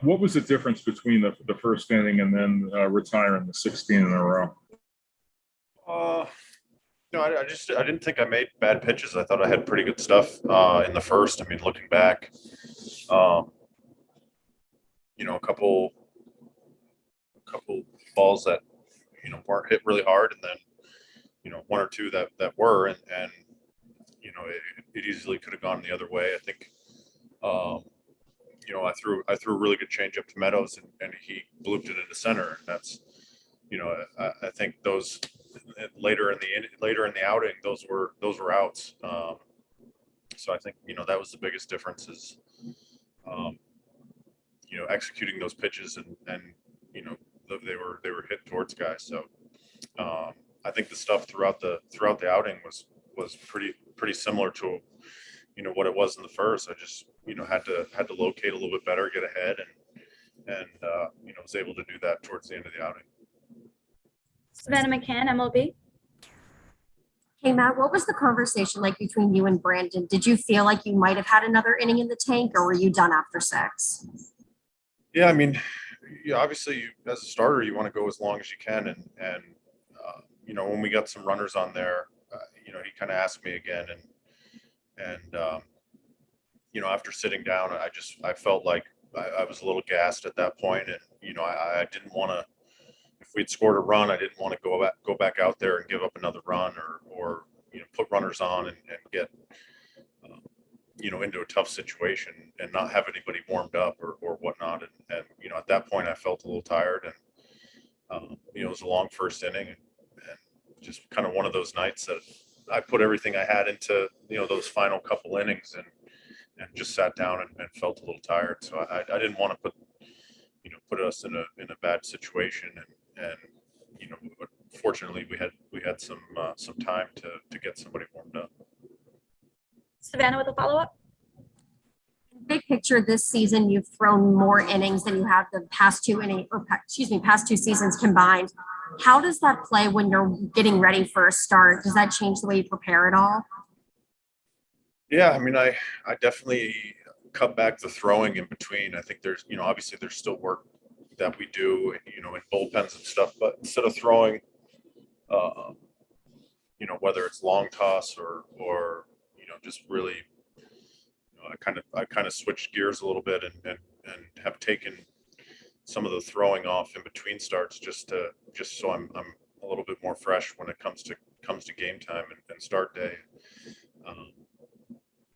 What was the difference between the first inning and then retiring the 16 in a row? Uh, no, I didn't think I made bad pitches. I thought I had pretty good stuff in the first. I mean, looking back, um, a couple balls that weren't hit really hard, and then one or two that were, and it easily could have gone the other way. I think um, I threw a really good changeup to Meadows, and he blooped it into center, and that's I think those later in the outing, those were outs. So I think that was the biggest difference is um, executing those pitches, and you know they were hit towards guys. So I think the stuff throughout the outing was pretty similar to what it was in the first. I just had to locate a little bit better, get ahead, and was able to do that towards the end of the outing. Savannah McCann, MLB. Hey, Matt, what was the conversation like between you and Brandon? Did you feel like you might have had another inning in the tank, or were you done after 6? Yeah, I mean, obviously, as a starter, you want to go as long as you can, and when we got some runners on there, he kind of asked me again, and after sitting down, I felt like I was a little gassed at that point, and I didn't want to. If we'd scored a run, I didn't want to go back out there and give up another run, or put runners on and get into a tough situation and not have anybody warmed up or whatnot. And at that point, I felt a little tired, and it was a long first inning, and just kind of one of those nights that I put everything I had into those final couple innings, and just sat down and felt a little tired. So I didn't want to put us in a bad situation, and fortunately we had some time to get somebody warmed up. Savannah with a follow-up. Big picture this season, you've thrown more innings than you have the past past 2 seasons combined. How does that play when you're getting ready for a start? Does that change the way you prepare at all? Yeah, I mean, I definitely cut back the throwing in between. I think there's obviously there's still work that we do in bullpens and stuff, but instead of throwing uh, whether it's long toss or just really I kind of switched gears a little bit, and have taken some of the throwing off in between starts, just so I'm a little bit more fresh when it comes to game time and start day. Um,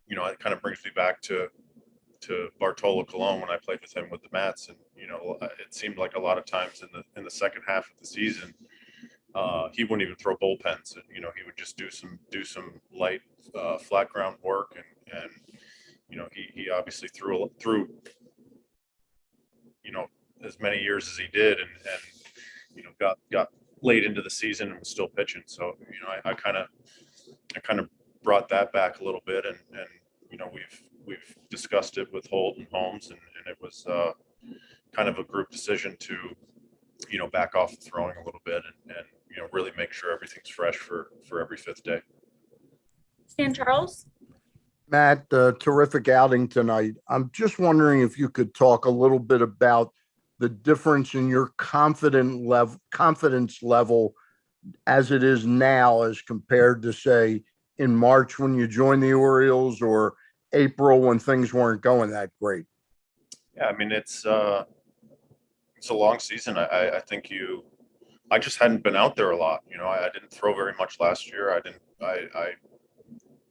it kind of brings me back to Bartolo Colon when I played with him with the Mets, and it seemed like a lot of times in the second half of the season, he wouldn't even throw bullpens, and he would just do some light flat ground work, and he obviously threw as many years as he did, and got late into the season and was still pitching. So I kind of brought that back a little bit, and we've discussed it with Holt and Holmes, and it was kind of a group decision to back off the throwing a little bit, and really make sure everything's fresh for every 5th day. Stan Charles. Matt, terrific outing tonight. I'm just wondering if you could talk a little bit about the difference in your confidence level as it is now as compared to, say, in March when you joined the Orioles, or April when things weren't going that great. Yeah, I mean, it's a long season. I think I just hadn't been out there a lot. I didn't throw very much last year. I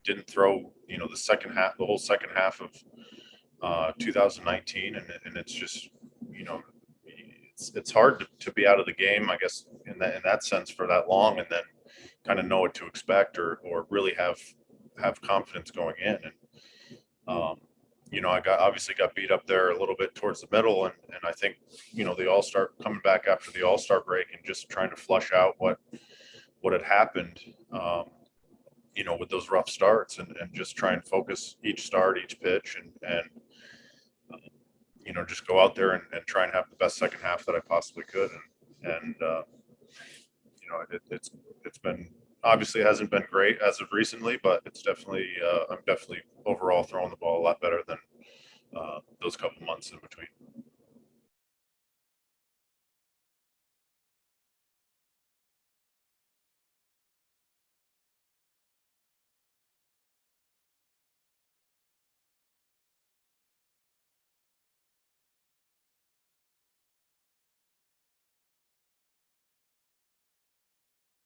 didn't throw the whole second half of 2019, and it's just it's hard to be out of the game, I guess, in that sense for that long, and then kind of know what to expect, or really have confidence going in. And I obviously got beat up there a little bit towards the middle, and I think the All-Star coming back after the All-Star break and just trying to flush out what had happened with those rough starts, and just try and focus each start, each pitch, and just go out there and try and have the best second half that I possibly could. And it's been, obviously it hasn't been great as of recently, but it's definitely I'm definitely overall throwing the ball a lot better than those couple months in between.